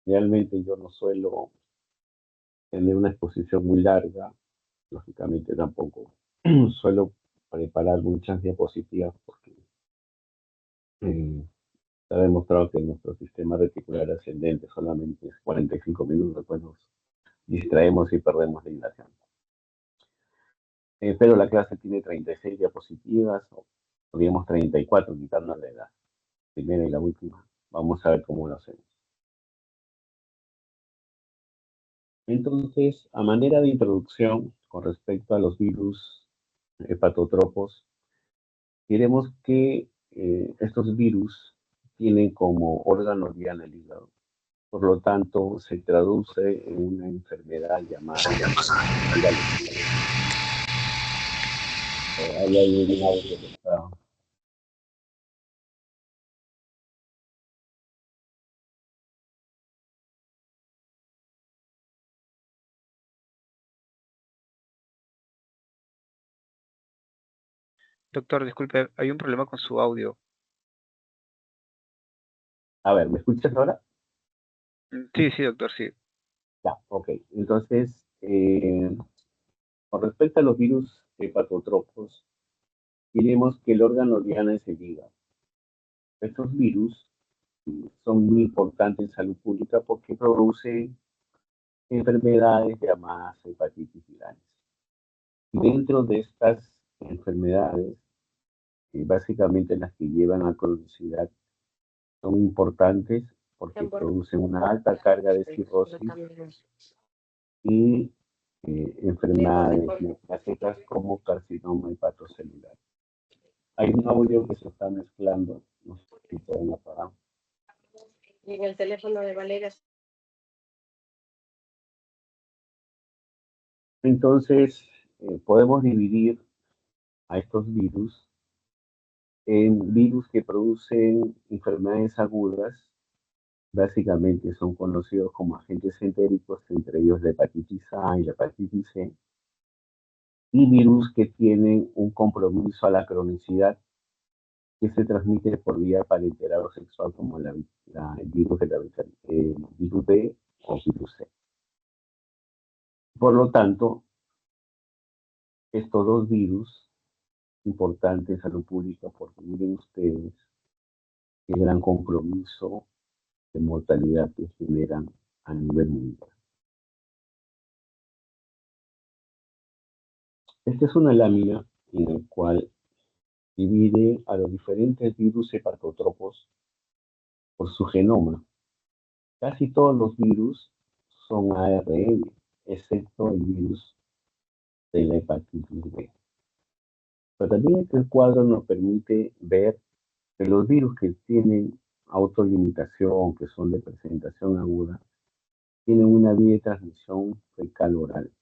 Realmente yo no suelo tener una exposición muy larga, lógicamente tampoco suelo preparar muchas diapositivas porque eh, se ha demostrado que nuestro sistema reticular ascendente solamente es 45 minutos, después nos distraemos y perdemos la hilación. Pero la clase tiene 36 diapositivas, o digamos 34, quitándole la primera y la última. Vamos a ver cómo lo hacemos. Entonces, a manera de introducción, con respecto a los virus hepatotropos, diremos que estos virus tienen como órgano diana el hígado. Por lo tanto, se traduce en una enfermedad llamada hígado. Ahí hay un audio que está. Doctor, disculpe, hay un problema con su audio. A ver, ¿me escuchas ahora? Sí, sí, doctor, sí. Ya, ok. Entonces, con respecto a los virus hepatotropos, diremos que el órgano diana es el hígado. Estos virus son muy importantes en salud pública porque producen enfermedades llamadas hepatitis virales. Dentro de estas enfermedades, básicamente las que llevan a cronicidad, son importantes porque producen una alta carga de cirrosis y enfermedades metastáticas como carcinoma hepatocelular. Hay un audio que se está mezclando, no sé si pueden apagar. Y en el teléfono de Valeria. Entonces, podemos dividir a estos virus en virus que producen enfermedades agudas, básicamente son conocidos como agentes entéricos, entre ellos la hepatitis A y la hepatitis C, y virus que tienen un compromiso a la cronicidad que se transmite por vía parenteral o sexual, como el virus de el virus B o virus C. Por lo tanto, estos dos virus importantes en salud pública, porque miren ustedes qué gran compromiso de mortalidad que generan a nivel mundial. Esta es una lámina en la cual divide a los diferentes virus hepatotropos por su genoma. Casi todos los virus son ARN, excepto el virus de la hepatitis B. Pero también este cuadro nos permite ver que los virus que tienen autolimitación, que son de presentación aguda, tienen una vía de transmisión fecal oral.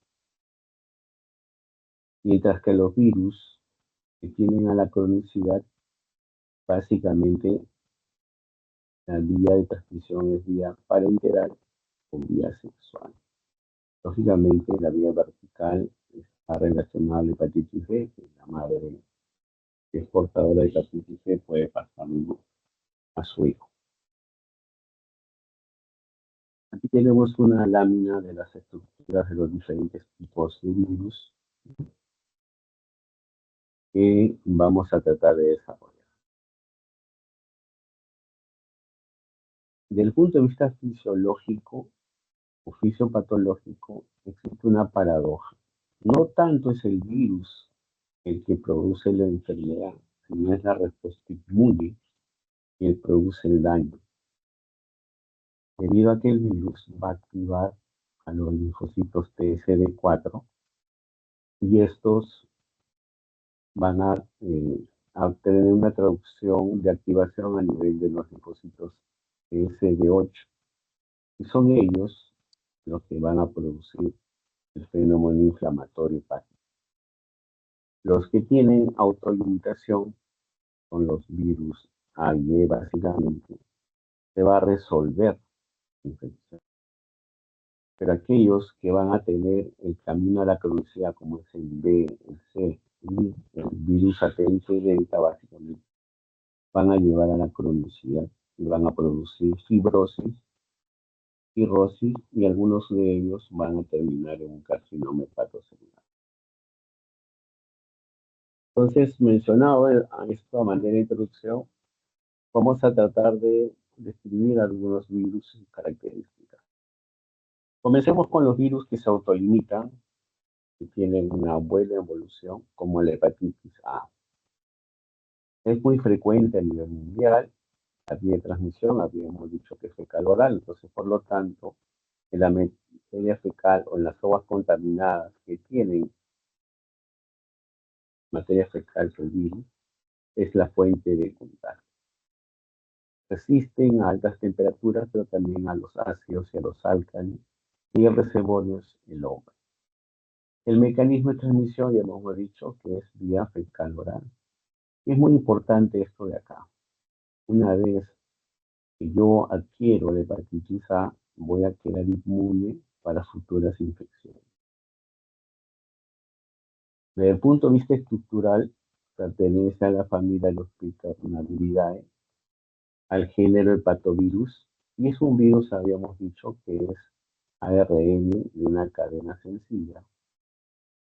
Mientras que los virus que tienen a la cronicidad, básicamente la vía de transmisión es vía parenteral o vía sexual. Lógicamente, la vía vertical está relacionada a la hepatitis B, que la madre que es portadora de hepatitis B puede pasarlo a su hijo. Aquí tenemos una lámina de las estructuras de los diferentes tipos de virus que vamos a tratar de desarrollar. Desde el punto de vista fisiológico o fisiopatológico, existe una paradoja. No tanto es el virus el que produce la enfermedad, sino es la respuesta inmune que produce el daño, debido a que el virus va a activar a los linfocitos TSD4 y estos van a obtener una traducción de activación a nivel de los linfocitos TSD8 y son ellos los que van a producir el fenómeno inflamatorio hepático. Los que tienen autolimitación son los virus A y E, básicamente, se va a resolver la infección. Pero aquellos que van a tener el camino a la cronicidad, como es el B, el C y el virus satélite delta, básicamente, van a llevar a la cronicidad y van a producir fibrosis cirrosis, y algunos de ellos van a terminar en un carcinoma hepatocelular. Entonces, mencionado a esto a manera de introducción, vamos a tratar de describir algunos virus y características. Comencemos con los virus que se autolimitan, que tienen una buena evolución, como la hepatitis A. Es muy frecuente a nivel mundial, la vía de transmisión, habíamos dicho que es fecal-oral, entonces, por lo tanto, en la materia fecal o en las aguas contaminadas que tienen materia fecal del virus, es la fuente de contagio. Resisten a altas temperaturas, pero también a los ácidos y a los álcalis, y el reservorio es el hombre. El mecanismo de transmisión, ya hemos dicho que es vía fecal-oral. Y es muy importante esto de acá. Una vez que yo adquiero la hepatitis A, voy a quedar inmune para futuras infecciones. Desde el punto de vista estructural, pertenece a la familia de los Picornaviridae, al género hepatovirus, y es un virus, habíamos dicho, que es ARN de una cadena sencilla.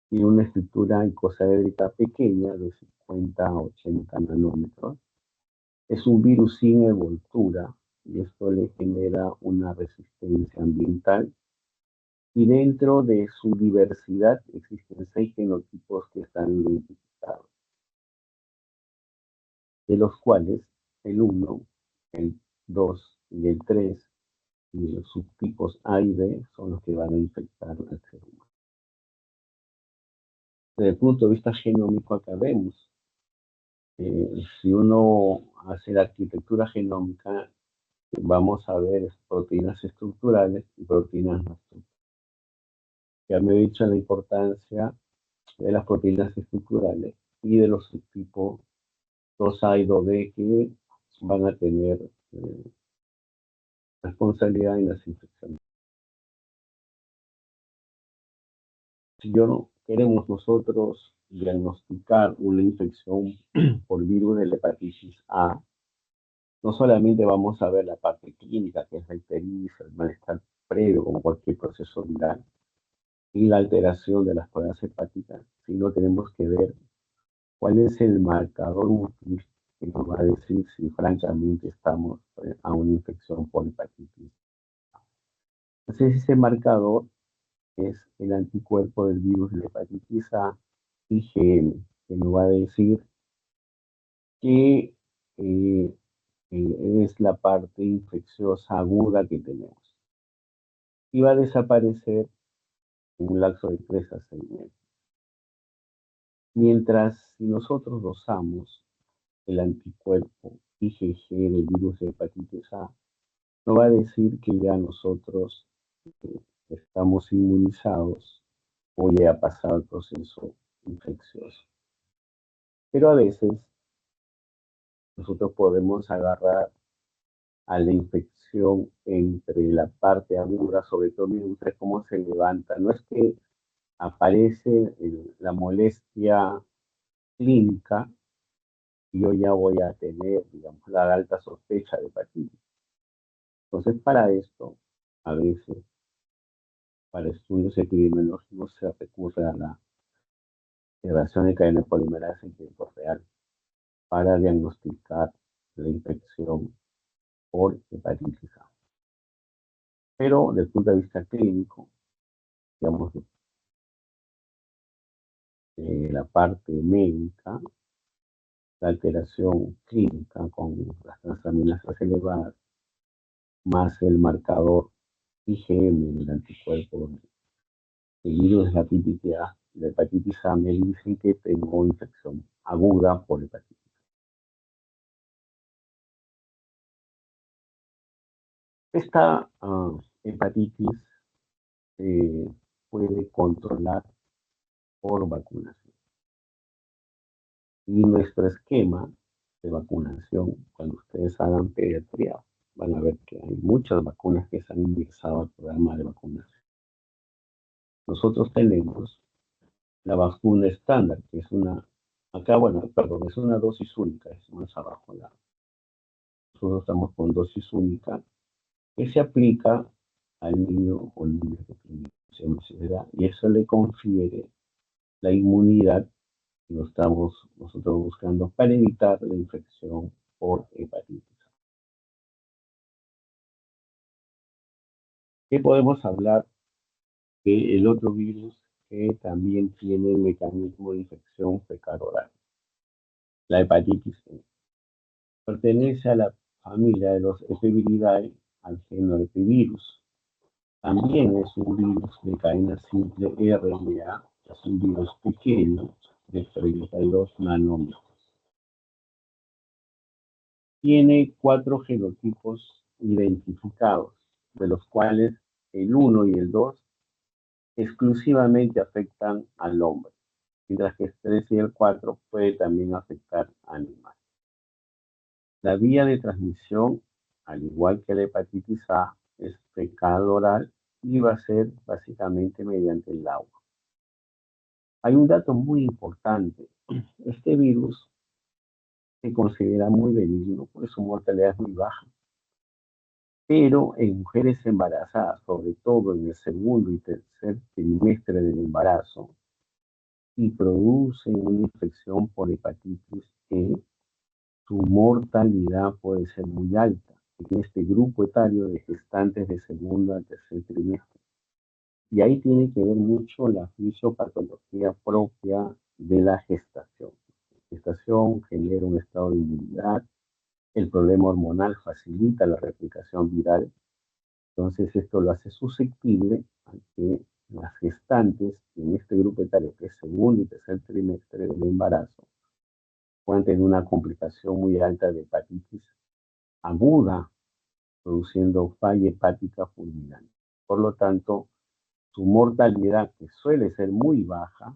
Tiene una estructura icosaédrica pequeña de 50 a 80 nanómetros. Es un virus sin envoltura y esto le genera una resistencia ambiental. Y dentro de su diversidad existen 6 genotipos que están identificados, de los cuales el 1, el 2 y el 3 y los subtipos A y B son los que van a infectar al ser humano. Desde el punto de vista genómico, acá vemos, si uno hace la arquitectura genómica, vamos a ver proteínas estructurales y proteínas no estructurales. Ya me he dicho la importancia de las proteínas estructurales y de los subtipos 2A y 2B que van a tener responsabilidad en las infecciones. Si no queremos nosotros diagnosticar una infección por virus de la hepatitis A, no solamente vamos a ver la parte clínica, que es la ictericia, el malestar previo, como cualquier proceso viral, y la alteración de las pruebas hepáticas, sino tenemos que ver cuál es el marcador útil que nos va a decir si francamente estamos a una infección por hepatitis. Entonces, ese marcador es el anticuerpo del virus de la hepatitis A, IgM, que nos va a decir que es la parte infecciosa aguda que tenemos. Y va a desaparecer en un lapso de 3 a 6 meses. Mientras, si nosotros dosamos el anticuerpo IgG del virus de hepatitis A, nos va a decir que ya nosotros estamos inmunizados o ya ha pasado el proceso infeccioso. Pero a veces nosotros podemos agarrar a la infección entre la parte aguda, sobre todo me gusta cómo se levanta. No es que aparece la molestia clínica y yo ya voy a tener, digamos, la alta sospecha de hepatitis. Entonces, para esto, a veces, para estudios epidemiológicos, se recurre a la reacción de cadena polimerasa en tiempo real para diagnosticar la infección por hepatitis A. Pero desde el punto de vista clínico, digamos, la parte médica, la alteración clínica con las transaminasas elevadas, más el marcador IgM, el anticuerpo del virus de la hepatitis A, me dicen que tengo infección aguda por hepatitis. Esta hepatitis se puede controlar por vacunación. Y nuestro esquema de vacunación, cuando ustedes hagan pediatría, van a ver que hay muchas vacunas que se han ingresado al programa de vacunación. Nosotros tenemos la vacuna estándar, que es es una dosis única, es más abajo. Nosotros estamos con dosis única, que se aplica al niño o niña que tiene enfermedad y eso le confiere la inmunidad que estamos nosotros buscando para evitar la infección por hepatitis. ¿Qué podemos hablar de el otro virus que también tiene el mecanismo de infección fecal oral? La hepatitis C. Pertenece a la familia de los Epiviridae al género Epivirus. También es un virus de cadena simple RNA, es un virus pequeño de 32 nanómetros. Tiene 4 genotipos identificados, de los cuales el 1 y el 2 exclusivamente afectan al hombre, mientras que el 3 y el 4 puede también afectar a animales. La vía de transmisión, al igual que la hepatitis A, es fecal oral y va a ser básicamente mediante el agua. Hay un dato muy importante. Este virus se considera muy benigno, porque su mortalidad es muy baja. Pero en mujeres embarazadas, sobre todo en el segundo y tercer trimestre del embarazo, y producen una infección por hepatitis E, su mortalidad puede ser muy alta en este grupo etario de gestantes de segundo al tercer trimestre. Y ahí tiene que ver mucho la fisiopatología propia de la gestación. La gestación genera un estado de inmunidad, el problema hormonal facilita la replicación viral, entonces esto lo hace susceptible a que las gestantes en este grupo etario, que es segundo y tercer trimestre del embarazo, pueden tener una complicación muy alta de hepatitis aguda, produciendo falla hepática fulminante. Por lo tanto, su mortalidad, que suele ser muy baja,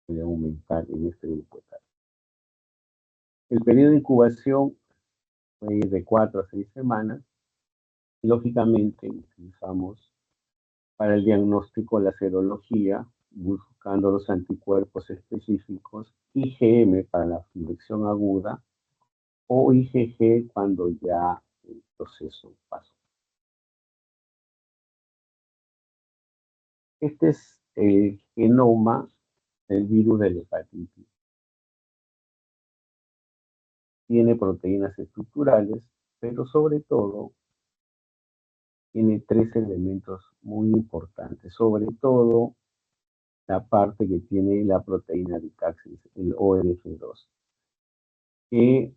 puede aumentar en este grupo etario. El periodo de incubación puede ir de 4 a 6 semanas. Y, lógicamente, utilizamos para el diagnóstico la serología, buscando los anticuerpos específicos, IgM para la infección aguda o IgG cuando ya el proceso pasó. Este es el genoma del virus de la hepatitis. Tiene proteínas estructurales, pero sobre todo tiene 3 elementos muy importantes, sobre todo la parte que tiene la proteína de Caxis, el ORF2, que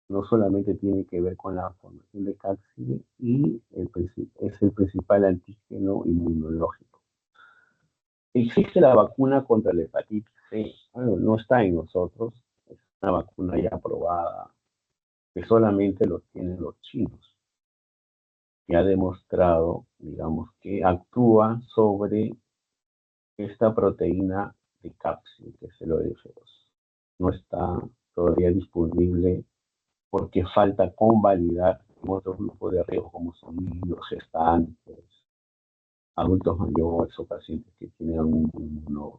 no solamente tiene que ver con la formación de Caxis y es el principal antígeno inmunológico. Existe la vacuna contra la hepatitis C. Bueno, no está en nosotros, es una vacuna ya aprobada, que solamente lo tienen los chinos. Y ha demostrado, digamos, que actúa sobre esta proteína de Caxis, que es el ORF2. No está todavía disponible porque falta convalidar en otros grupos de riesgo como son niños, gestantes, adultos mayores o pacientes que tienen algún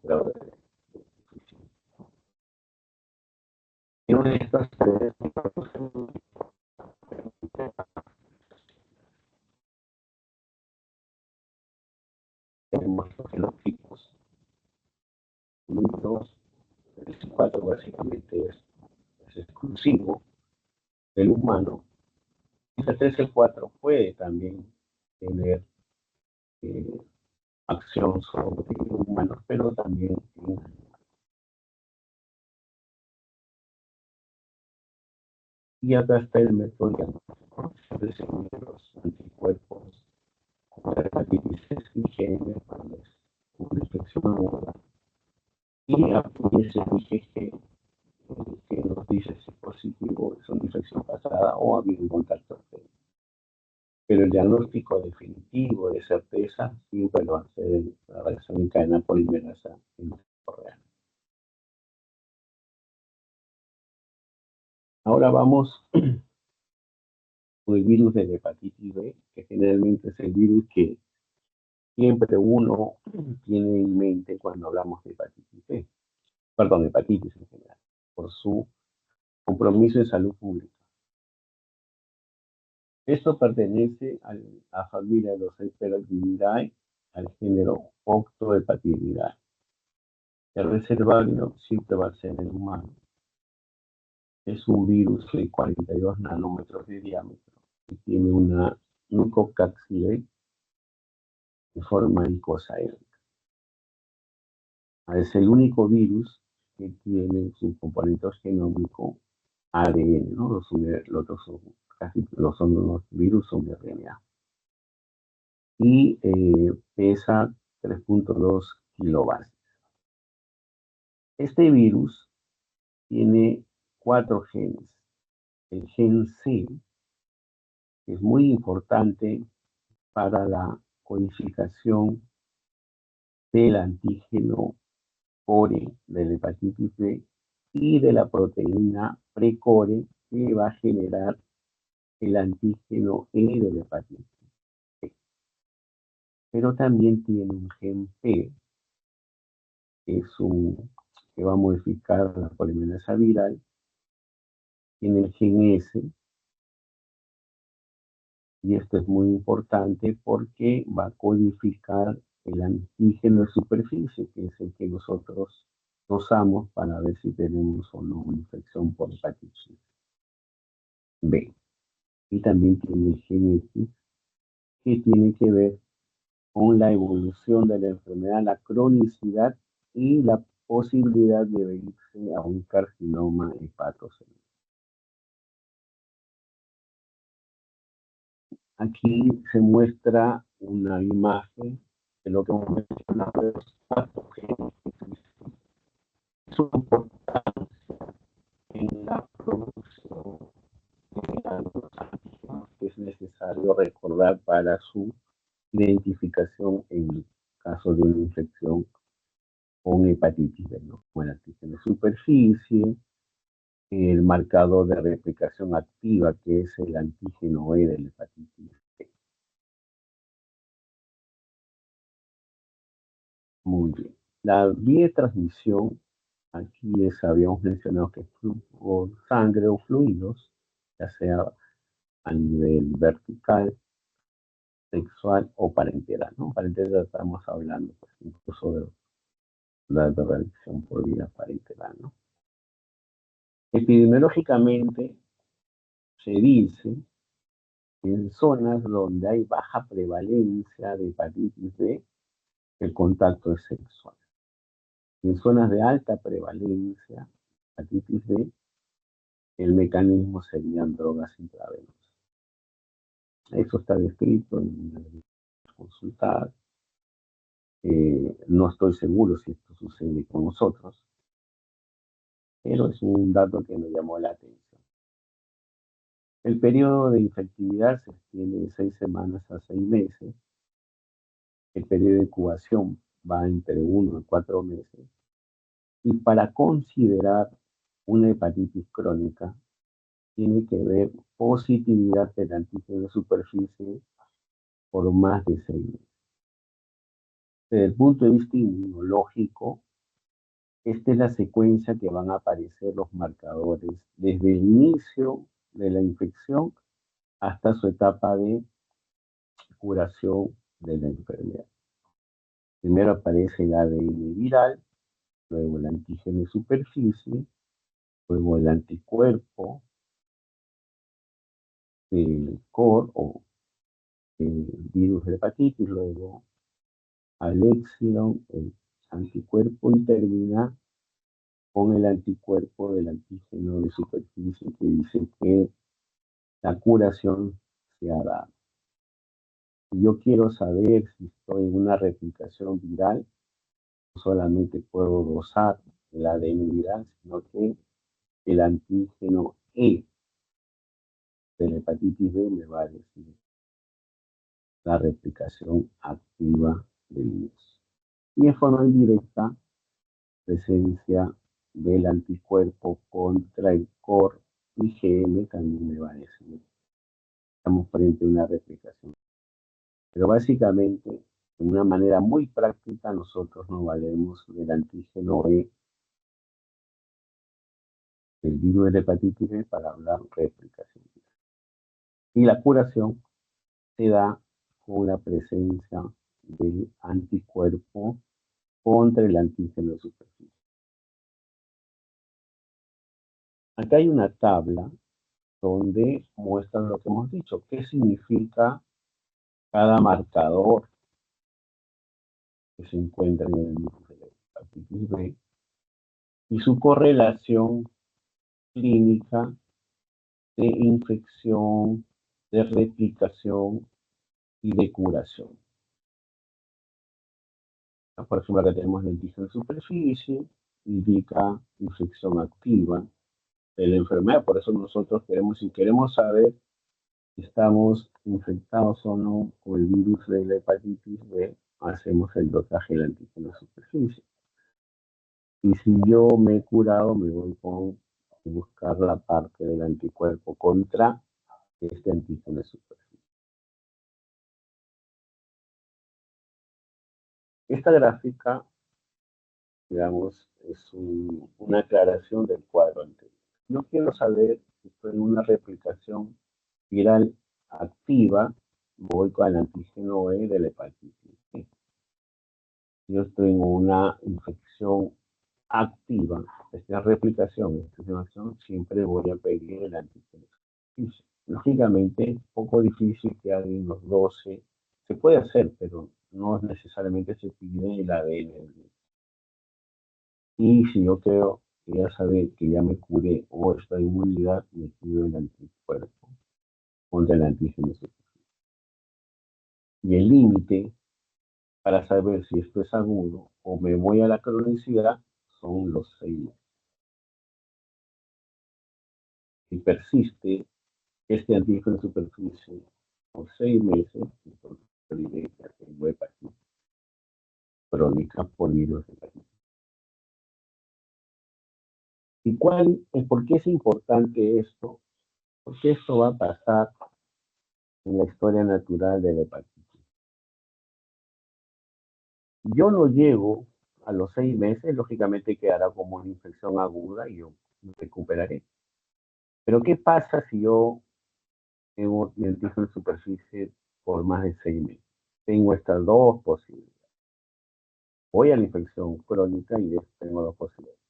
grado de deficiencia. En una de estas tenemos los genotipos. El 2, el 4 básicamente es exclusivo del humano. El 3 y el 4 puede también tener acción sobre humanos, pero también en y acá está el método diagnóstico, de los anticuerpos contra la hepatitis C y IgM cuando es una infección aguda. Y aquí ese IgG que nos dice si es positivo es una infección pasada o ha habido un contacto previo. Pero el diagnóstico definitivo de certeza siempre lo hace la reacción en cadena polimerasa en tiempo real. Ahora vamos con el virus de la hepatitis B, que generalmente es el virus que siempre uno tiene en mente cuando hablamos de hepatitis B, perdón, hepatitis en general, por su compromiso en salud pública. Esto pertenece a la familia de los Hyperactividae, al género Octohepatididae. El reservorio siempre va a ser el humano. Es un virus de 42 nanómetros de diámetro y tiene una nucleocápside de forma icosaédrica. Es el único virus que tiene su componente genómico ADN, ¿no? Los otros son, casi los otros virus son de RNA. Y pesa 3.2 kilobases. Este virus tiene 4 genes. El gen C, que es muy importante para la codificación del antígeno core de la hepatitis B y de la proteína precore que va a generar el antígeno E de la hepatitis B. Pero también tiene un gen P, que va a modificar la polimerasa viral. Tiene el gen S, y esto es muy importante porque va a codificar el antígeno de superficie, que es el que nosotros usamos para ver si tenemos o no una infección por hepatitis B. Y también tiene el gen X, que tiene que ver con la evolución de la enfermedad, la cronicidad y la posibilidad de irse a un carcinoma hepatocelular. Aquí se muestra una imagen de lo que hemos mencionado de los 4 genes su importancia en la producción de algunos antígenos que es necesario recordar para su identificación en caso de una infección con hepatitis B, ¿no? Como el antígeno de superficie, el marcador de replicación activa, que es el antígeno E de la hepatitis B. Muy bien. La vía de transmisión, aquí les habíamos mencionado que es flujo, sangre o fluidos, ya sea a nivel vertical, sexual o parenteral, ¿no? Parenteral estamos hablando pues, incluso de la reacción por vía parenteral, ¿no? Epidemiológicamente se dice que en zonas donde hay baja prevalencia de hepatitis B, el contacto es sexual. En zonas de alta prevalencia de hepatitis B, el mecanismo serían drogas intravenosas. Eso está descrito en la consulta. No estoy seguro si esto sucede con nosotros, pero es un dato que me llamó la atención. El periodo de infectividad se extiende de 6 semanas a 6 meses. El periodo de incubación va entre 1 y 4 meses. Y para considerar una hepatitis crónica, tiene que haber positividad del antígeno de superficie por más de 6 meses. Desde el punto de vista inmunológico, esta es la secuencia que van a aparecer los marcadores desde el inicio de la infección hasta su etapa de curación de la enfermedad. Primero aparece el ADN viral, luego el antígeno de superficie, luego el anticuerpo, el COR o el virus de hepatitis, luego al épsilon, el anticuerpo, y termina con el anticuerpo del antígeno de superficie que dice que la curación se ha dado. Si yo quiero saber si estoy en una replicación viral, no solamente puedo dosar el ADN viral, sino que el antígeno E de la hepatitis B me va a decir la replicación activa del virus. Y en forma indirecta, presencia del anticuerpo contra el COR IgM también me va a decir estamos frente a una replicación. Pero básicamente, de una manera muy práctica, nosotros nos valemos del antígeno E del virus de la hepatitis B para hablar replicación. Y la curación se da con la presencia del anticuerpo contra el antígeno de superficie. Acá hay una tabla donde muestran lo que hemos dicho, qué significa cada marcador que se encuentra en el virus de la hepatitis B y su correlación clínica de infección, de replicación y de curación. Por ejemplo, acá tenemos el antígeno de superficie, indica infección activa de la enfermedad. Por eso nosotros queremos, si queremos saber si estamos infectados o no con el virus de la hepatitis B, hacemos el dosaje del antígeno de superficie. Y si yo me he curado, me voy con buscar la parte del anticuerpo contra este antígeno de superficie. Esta gráfica, digamos, es una aclaración del cuadro anterior. Yo quiero saber si estoy en una replicación viral activa, voy con el antígeno E de la hepatitis B. Si yo estoy en una infección activa, esta replicación, esta inflamación, siempre voy a pedir el antígeno. Lógicamente, es un poco difícil que alguien los 12, se puede hacer, pero no necesariamente se pide el ADN. Y si yo creo que ya saber que ya me curé o esta inmunidad, me pido el anticuerpo contra el antígeno. Y el límite para saber si esto es agudo o me voy a la cronicidad son los 6 meses. Si persiste este antígeno de superficie por 6 meses, entonces evidencia que tengo hepatitis crónica por virus de hepatitis. ¿Y por qué es importante esto? Porque esto va a pasar en la historia natural de la hepatitis. Yo no llego a los 6 meses, lógicamente quedará como una infección aguda y yo me recuperaré. Pero ¿qué pasa si yo tengo mi antígeno de superficie por más de 6 meses? Tengo estas dos posibilidades. Voy a la infección crónica y tengo dos posibilidades.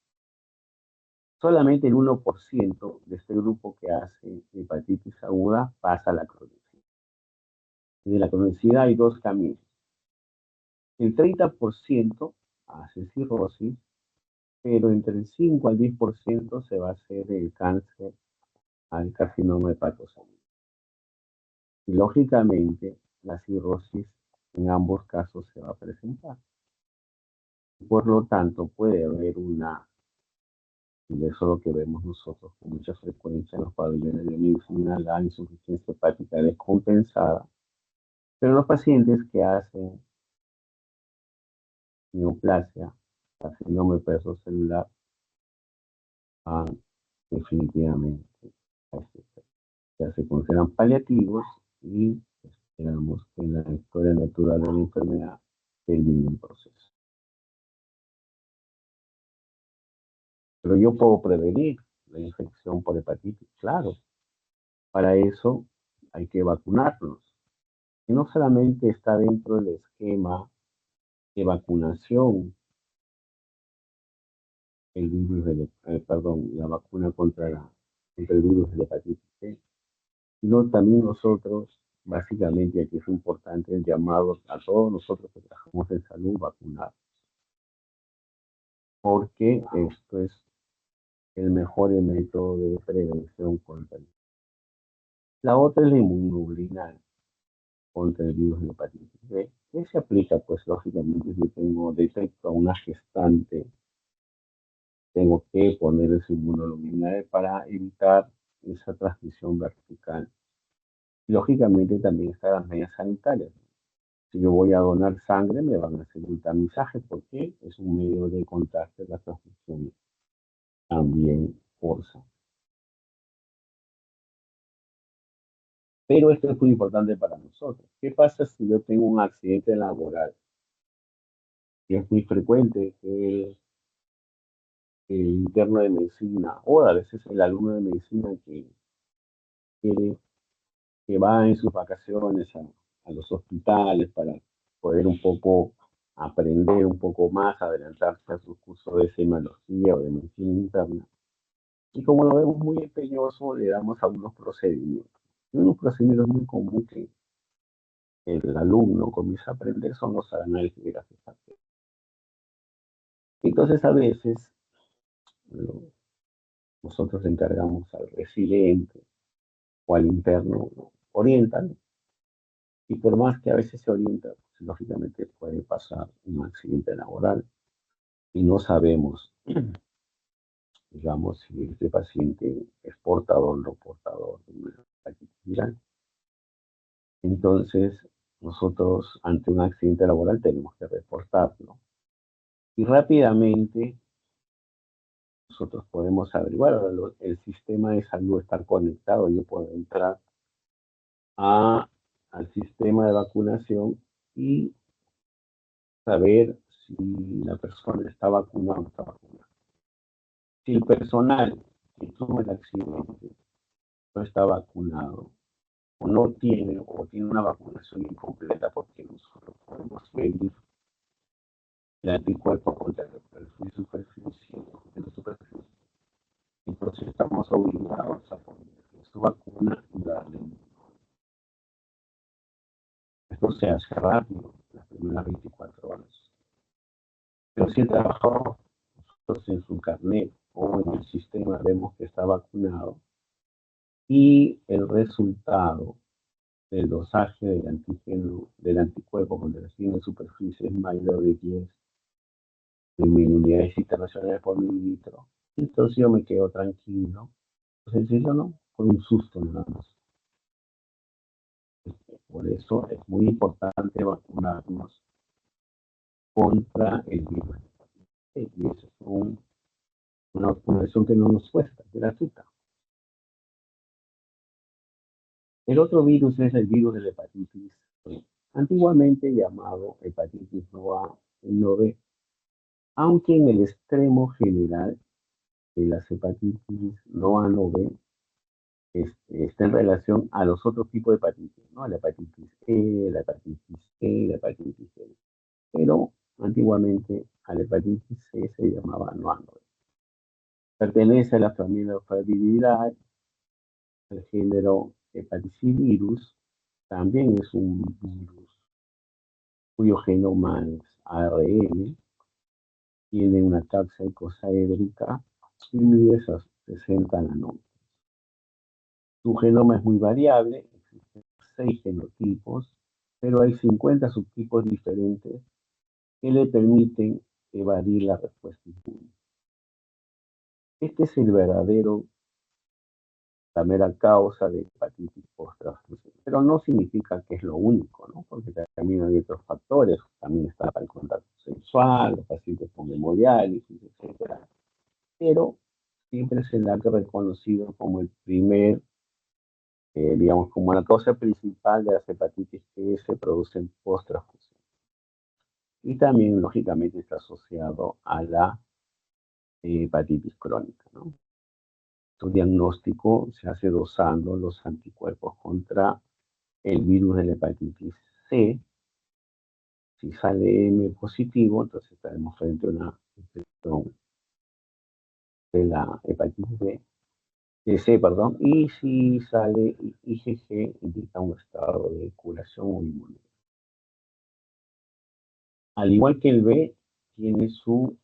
Solamente el 1% de este grupo que hace hepatitis aguda pasa a la cronicidad. Y de la cronicidad hay dos caminos. El 30% hace cirrosis, pero entre el 5 al 10% se va a hacer el cáncer al carcinoma hepatocellular. Y lógicamente, la cirrosis en ambos casos se va a presentar. Por lo tanto, puede haber y eso es lo que vemos nosotros con mucha frecuencia en los pabellones de medicina, la insuficiencia hepática descompensada. Pero los pacientes que hacen neoplasia, carcinoma hepatocelular, van definitivamente a este estado. Ya se consideran paliativos y esperamos que en la historia natural de la enfermedad termine el proceso. Pero yo puedo prevenir la infección por hepatitis, claro. Para eso hay que vacunarnos. Y no solamente está dentro del esquema de vacunación el virus la vacuna contra el virus de la hepatitis C, sino también nosotros, básicamente aquí es importante el llamado a todos nosotros que trabajamos en salud vacunar, porque esto es el mejor método de prevención contra el virus. La otra es la inmunoglobulina contra el virus de hepatitis B. ¿Qué se aplica? Pues lógicamente si detecto a una gestante, tengo que poner su inmunoglobulina para evitar esa transmisión vertical. Lógicamente también están las medidas sanitarias. Si yo voy a donar sangre, me van a hacer un tamizaje porque es un medio de contagio de la transmisión también por sangre. Pero esto es muy importante para nosotros. ¿Qué pasa si yo tengo un accidente laboral? Y es muy frecuente que el interno de medicina o a veces el alumno de medicina que quiere que va en sus vacaciones a los hospitales para poder un poco aprender un poco más, adelantarse a su curso de semiología o de medicina interna. Y como lo vemos muy empeñoso, le damos algunos procedimientos. Y unos procedimientos muy comunes que el alumno comienza a aprender son los análisis de gases factoriales. Entonces, a veces, lo- nosotros encargamos al residente o al interno, ¿no? Orientan, y por más que a veces se orienta, pues, lógicamente puede pasar un accidente laboral y no sabemos, digamos, si este paciente es portador o no portador de una hepatitis viral. Entonces, nosotros ante un accidente laboral tenemos que reportarlo y rápidamente nosotros podemos averiguar. Ahora, el sistema de salud está conectado, yo puedo entrar a, al sistema de vacunación y saber si la persona está vacunada o no está vacunada. Si el personal que tuvo el accidente no está vacunado o tiene una vacunación incompleta, porque nosotros podemos medir el anticuerpo contra el superficie, entonces estamos obligados a poner su vacuna y darle. Esto se hace rápido, las primeras 24 horas. Pero si el trabajador, nosotros en su carnet o en el sistema vemos que está vacunado y el resultado del dosaje del antígeno, del anticuerpo contra la en superficie es mayor de 10 de mil unidades internacionales por mililitro, entonces yo me quedo tranquilo. Sencillo, ¿no? Con un susto nada más. Por eso es muy importante vacunarnos contra el virus. Y eso es una vacunación que no nos cuesta, gratuita. El otro virus es el virus de la hepatitis C, antiguamente llamado hepatitis no A y no B, aunque en el extremo general de las hepatitis no A, no B, está en relación a los otros tipos de hepatitis, ¿no? La hepatitis E, la hepatitis C, la hepatitis C. Pero antiguamente a la hepatitis C se llamaba no A, no B. Pertenece a la familia Favipidae, el género Hepaticivirus. También es un virus cuyo genoma es ARN, tiene una taxa icosaédrica y mide esos 60 nanómetros. Su genoma es muy variable, existen 6 genotipos, pero hay 50 subtipos diferentes que le permiten evadir la respuesta inmune. Este es el verdadero, la mera causa de hepatitis post-transfusión, pero no significa que es lo único, ¿no? Porque también hay otros factores, también está el contacto sexual, los pacientes con hemodiálisis, etc. Pero siempre se le ha reconocido como el primer, digamos, como la causa principal de las hepatitis que se producen post-transfusión. Y también, lógicamente, está asociado a la hepatitis crónica, ¿no? Su diagnóstico se hace dosando los anticuerpos contra el virus de la hepatitis C. Si sale M positivo, entonces estaremos frente a una infección de la hepatitis B, C, perdón, y si sale IgG, indica un estado de curación o inmunidad. Al igual que el B, tiene su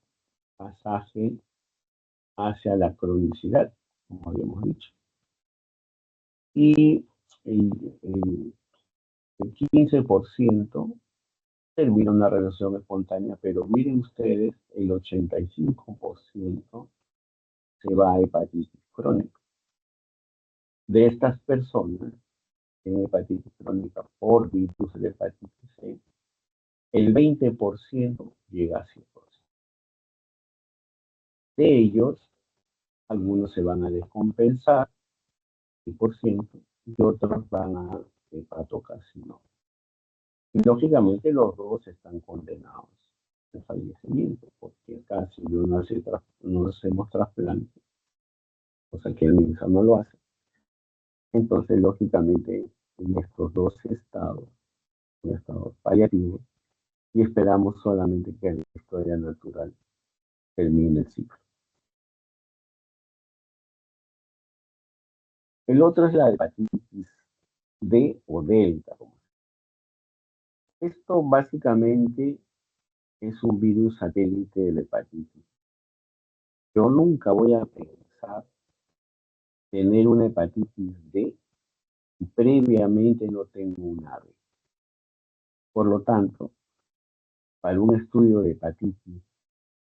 pasaje hacia la cronicidad, como habíamos dicho. Y el 15% termina una relación espontánea, pero miren ustedes, el 85% se va a hepatitis crónica. De estas personas en hepatitis crónica por virus de hepatitis C, el 20% llega a 100%. De ellos, algunos se van a descompensar, 10%, y otros van a hepatocarcinoma. Y lógicamente los dos están condenados al fallecimiento, porque acá si no hacemos trasplante, cosa que el MINSA no lo hace, entonces lógicamente en estos dos estados, un estado paliativo, y esperamos solamente que la historia natural termine el ciclo. El otro es la hepatitis D o delta. Esto básicamente es un virus satélite de la hepatitis. Yo nunca voy a pensar tener una hepatitis D y previamente no tengo una B. Por lo tanto, para un estudio de hepatitis,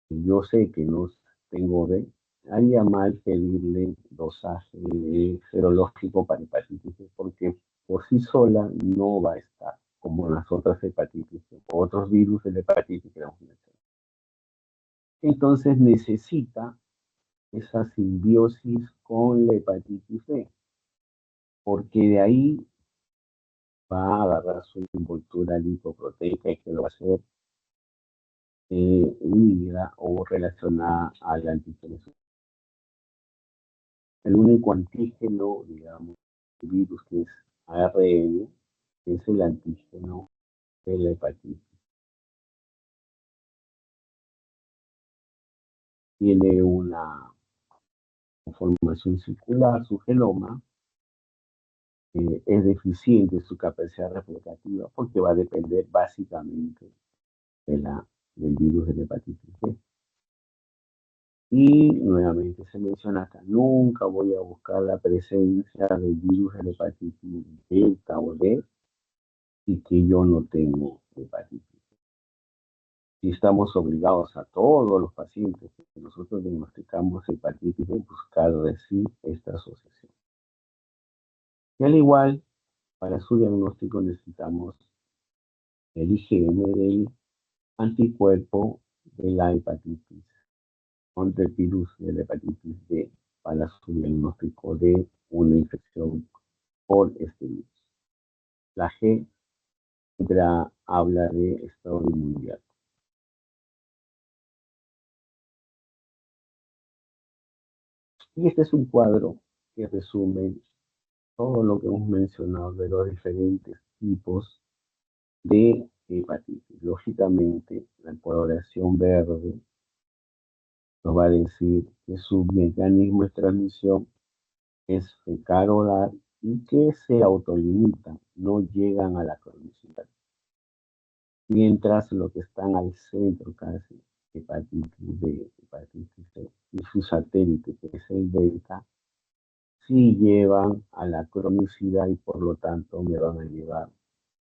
si yo sé que no tengo B, haría mal pedirle dosaje serológico para hepatitis C, porque por sí sola no va a estar como las otras hepatitis o otros virus de la hepatitis que vamos a mencionar. Entonces necesita esa simbiosis con la hepatitis B, porque de ahí va a agarrar su envoltura lipoproteica que lo va a hacer unida o relacionada al antígeno. El único antígeno, digamos, el virus que es ARN, es el antígeno de la hepatitis. Tiene una conformación circular, su genoma, es deficiente su capacidad replicativa porque va a depender básicamente del virus de la hepatitis C. Y nuevamente se menciona acá, nunca voy a buscar la presencia del virus de la hepatitis delta o D y que yo no tengo hepatitis. Si estamos obligados a todos los pacientes que nosotros diagnosticamos hepatitis B, buscar decir esta asociación. Y al igual, para su diagnóstico necesitamos el IgM del anticuerpo de la hepatitis contra el virus de la hepatitis D para su diagnóstico de una infección por este virus. La G habla de estado de inmunidad. Y este es un cuadro que resume todo lo que hemos mencionado de los diferentes tipos de hepatitis. Lógicamente, la coloración verde nos va a decir que su mecanismo de transmisión es fecal-oral y que se autolimitan, no llegan a la cronicidad. Mientras lo que están al centro casi, hepatitis B, hepatitis C y su satélite, que es el delta, sí llevan a la cronicidad y por lo tanto me van a llevar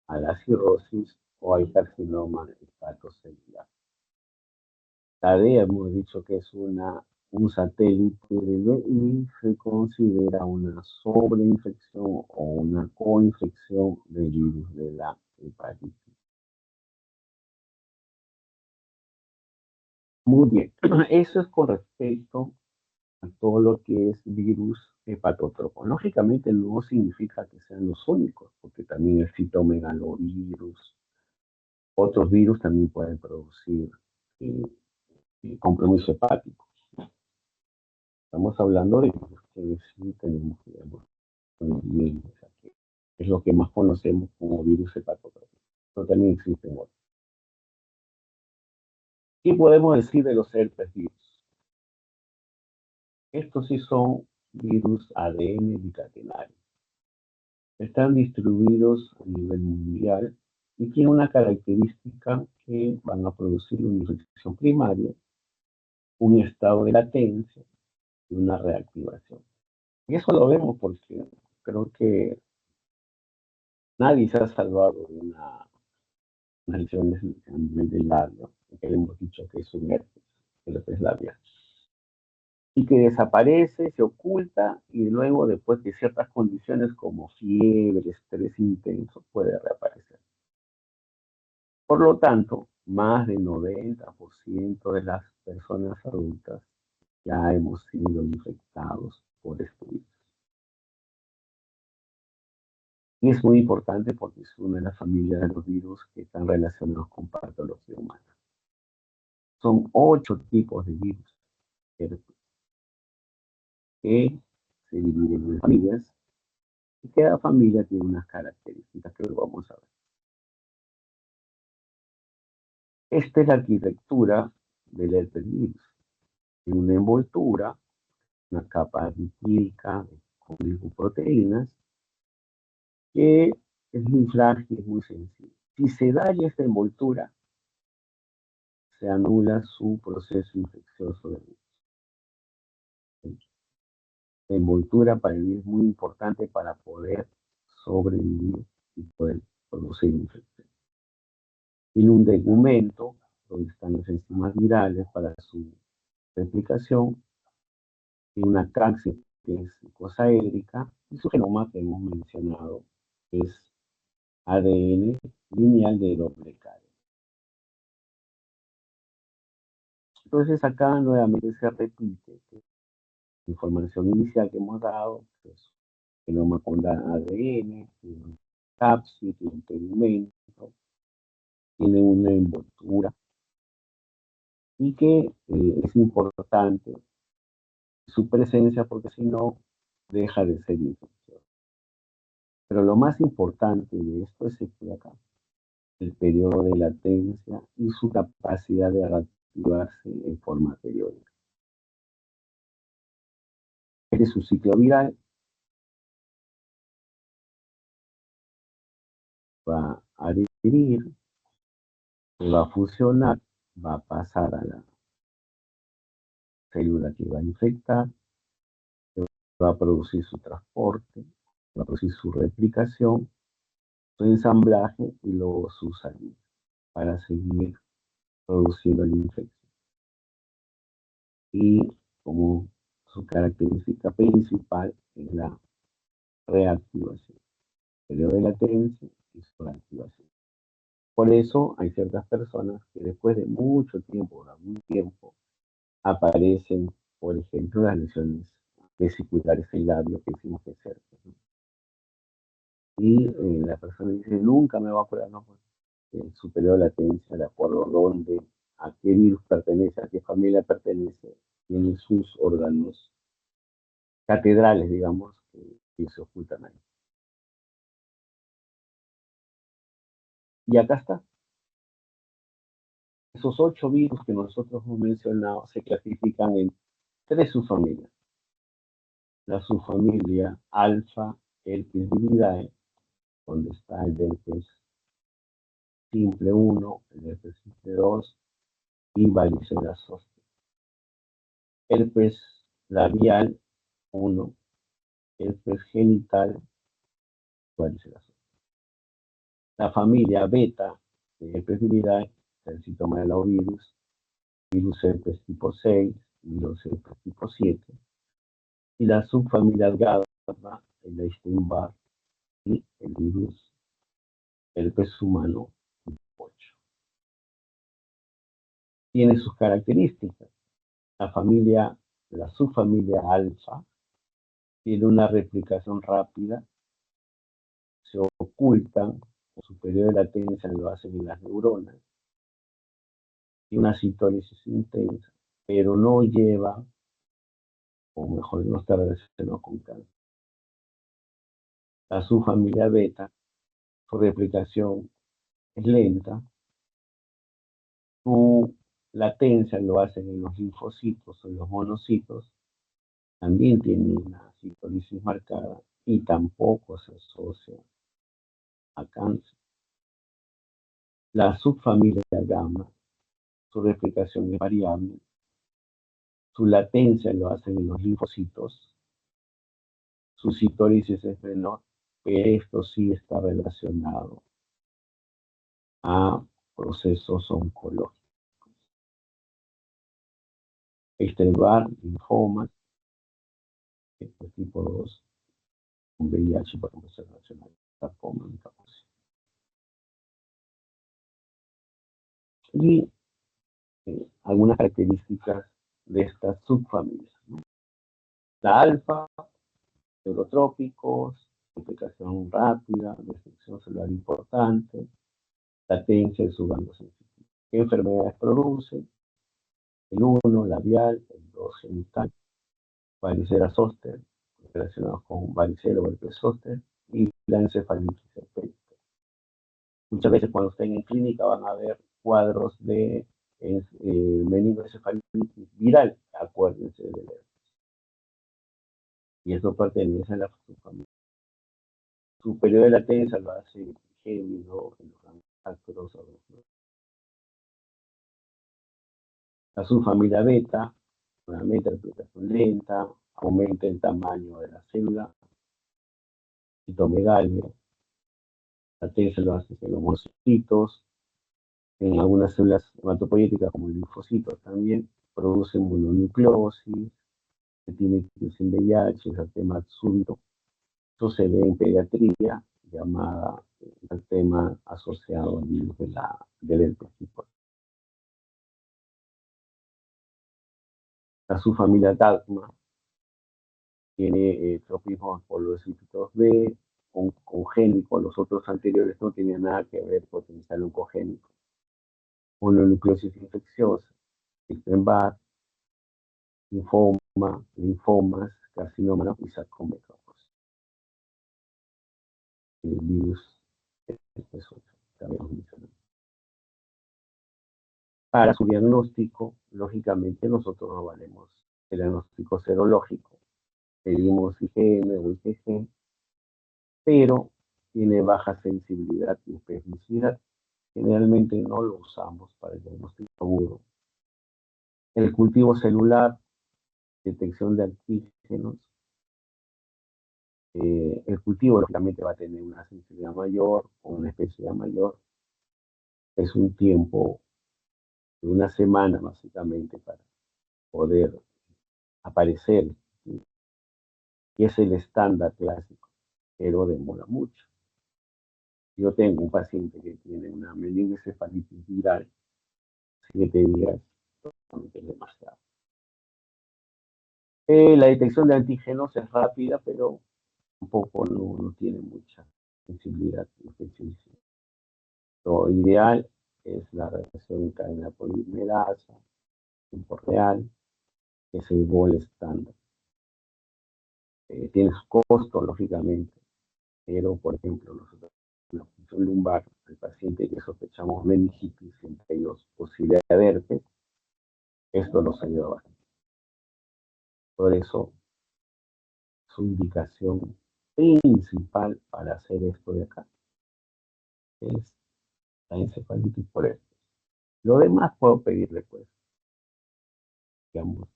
a la cirrosis o al carcinoma hepatocelular. La D hemos dicho que es un satélite de B y se considera una sobreinfección o una coinfección del virus de la hepatitis. Muy bien, eso es con respecto a todo lo que es virus hepatotropo. Lógicamente no significa que sean los únicos, porque también el citomegalovirus, otros virus también pueden producir compromiso hepático. Estamos hablando de virus que sí tenemos, digamos, que es lo que más conocemos como virus hepatotropo. Pero también existen otros. ¿Qué podemos decir de los herpes virus? Estos sí son virus ADN bicatenario. Están distribuidos a nivel mundial y tienen una característica que van a producir una infección primaria, un estado de latencia y una reactivación. Y eso lo vemos porque creo que nadie se ha salvado de una lesión a nivel del labio, que hemos dicho que es un herpes, el herpes labial. Y que desaparece, se oculta y luego después de ciertas condiciones como fiebre, estrés intenso, puede reaparecer. Por lo tanto, más del 90% de las personas adultas ya hemos sido infectados por este virus. Y es muy importante porque es una de las familias de los virus que están relacionados con patología humana. Son 8 tipos de virus que se dividen en familias Y cada familia tiene unas características que luego vamos a ver. Esta es la arquitectura del herpes virus. En una envoltura, una capa lipídica con glicoproteínas que es muy frágil, muy sensible. Si se daña esta envoltura, se anula su proceso infeccioso del virus. La envoltura para el virus es muy importante para poder sobrevivir y poder producir infección. Tiene un tegumento donde están las enzimas virales para su replicación, y una cápside que es glucosaédrica, y su genoma que hemos mencionado es ADN lineal de doble cadena. Entonces acá nuevamente se repite la información inicial que hemos dado, que es genoma con ADN, tiene un cápside, tiene un tegumento, tiene una envoltura, y que es importante su presencia porque si no deja de ser infección. Pero lo más importante de esto es este acá, el periodo de latencia y su capacidad de reactivarse en forma periódica. Este es su ciclo viral, va a adherir, se va a fusionar, va a pasar a la célula que va a infectar, va a producir su transporte, va a producir su replicación, su ensamblaje y luego su salida para seguir produciendo la infección. Y como su característica principal es la reactivación, periodo de latencia y su reactivación. Por eso hay ciertas personas que después de mucho tiempo, de algún tiempo, aparecen, por ejemplo, las lesiones vesiculares en labio que hicimos de cerca, ¿no? Y la persona dice, nunca me va a curar, no, pues, su periodo de latencia, de acuerdo a dónde, a qué virus pertenece, a qué familia pertenece, tiene sus órganos catedrales, digamos, que se ocultan ahí. Y acá está. Esos 8 virus que nosotros hemos mencionado se clasifican en 3 subfamilias. La subfamilia alfa, herpes viridae, donde está el herpes simple 1, el herpes simple 2 y varicela zoster. Herpes labial 1, herpes genital, varicela zoster. La familia beta de herpes viridae, el citomegalovirus, virus herpes tipo 6, virus herpes tipo 7, y la subfamilia gamma, el Epstein-Barr y el virus herpes humano 8. Tiene sus características. La subfamilia alfa tiene una replicación rápida, se ocultan, su periodo de latencia lo hacen en las neuronas, y una citólisis intensa, pero no lleva, o mejor no está relacionado con cáncer. La subfamilia beta, su replicación es lenta, su latencia lo hacen en los linfocitos o en los monocitos, también tiene una citólisis marcada y tampoco se asocia a cáncer. La subfamilia gamma, su replicación es variable, su latencia lo hacen en los linfocitos, su citólisis es menor, pero esto sí está relacionado a procesos oncológicos. Epstein-Barr, linfomas, este tipo 2, con VIH, por ejemplo, se relaciona con sarcoma en Kaposi. Y algunas características de estas subfamilias, ¿no? La alfa, neurotrópicos, replicación rápida, destrucción celular importante, latencia de su bando sensitivo. ¿Qué enfermedades produce? El 1, labial, el 2, genital, varicela zoster, relacionados con varicela o herpes zóster y la encefalitis herpética. Muchas veces cuando estén en clínica van a ver cuadros de meningoencefalitis viral, acuérdense de leer. Y eso pertenece a la subfamilia. Su periodo de latencia lo hace gémido en los actoros. La subfamilia beta, una metareplicación lenta, aumenta el tamaño de la célula, citomegalia, la T se lo hace en los monocitos, en algunas células hematopoyéticas como linfocitos también, producen mononucleosis, que tiene sin VIH, es el tema súbito. Esto se ve en pediatría, llamada el tema asociado al virus del herpes tipo. La subfamilia Dagma tiene tropismo por los linfocitos B, congénico, los otros anteriores no tenían nada que ver potencial oncogénico. Mononucleosis infecciosa, Epstein-Barr, linfomas, carcinoma y sarcoma. El virus es otro, también mencionamos. Para su diagnóstico, lógicamente nosotros no valemos el diagnóstico serológico. Pedimos IgM o IgG, pero tiene baja sensibilidad y especificidad. Generalmente no lo usamos para el diagnóstico agudo. El cultivo celular, detección de antígenos. El cultivo lógicamente va a tener una sensibilidad mayor o una especificidad mayor. Es un tiempo de una semana básicamente para poder aparecer. ¿Sí? Y es el estándar clásico, pero demora mucho. Yo tengo un paciente que tiene una meningoencefalitis viral, 7 días, es demasiado. La detección de antígenos es rápida, pero tampoco no tiene mucha sensibilidad y especificidad. Lo ideal es la reacción en cadena polimerasa, en tiempo real, que es el gol estándar. Tiene su costo, lógicamente, pero, por ejemplo, nosotros en la función lumbar, el paciente que sospechamos meningitis, entre ellos posibilidad de herpes, esto nos ayuda bastante. Por eso, su indicación principal para hacer esto de acá es la encefalitis por herpes. Lo demás puedo pedirle, pues, digamos,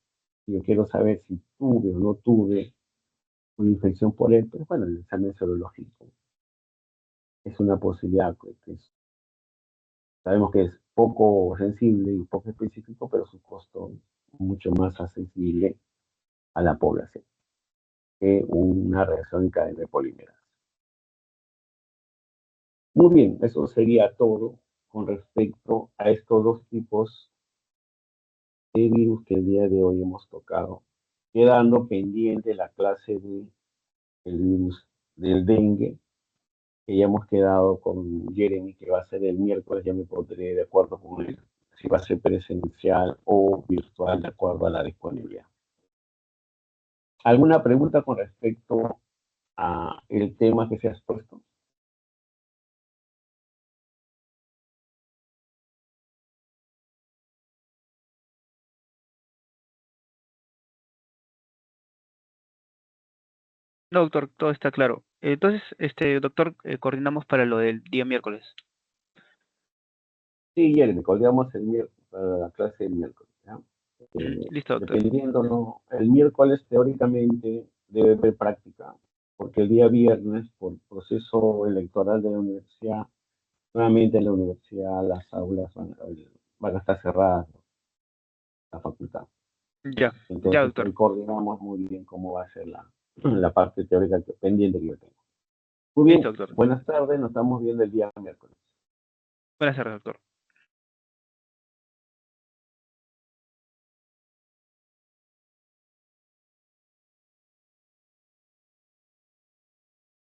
si yo quiero saber si tuve o no tuve una infección por herpes, bueno, el examen serológico es una posibilidad, pues, sabemos que es poco sensible y poco específico, pero su costo es mucho más accesible a la población que una reacción en cadena de polímeros. Muy bien, eso sería todo con respecto a estos dos tipos de virus que el día de hoy hemos tocado, quedando pendiente la clase de el virus del dengue, que ya hemos quedado con Jeremy, que va a ser el miércoles, ya me pondré de acuerdo con él, si va a ser presencial o virtual, de acuerdo a la disponibilidad. ¿Alguna pregunta con respecto a el tema que se ha expuesto? No, doctor, todo está claro. Entonces, doctor, coordinamos para lo del día miércoles. Sí, Jeremy, colgamos el miércoles, para la clase del miércoles. ¿Ya? Listo, doctor. Dependiendo, ¿no? El miércoles teóricamente debe haber práctica, porque el día viernes, por proceso electoral de la universidad, nuevamente en la universidad las aulas van a estar cerradas, la facultad. Ya, ya, Entonces, ahí doctor. coordinamos muy bien cómo va a ser la parte teórica pendiente que yo tengo. Muy Listo, bien, doctor. buenas tardes, nos estamos viendo el día miércoles. Buenas tardes, doctor.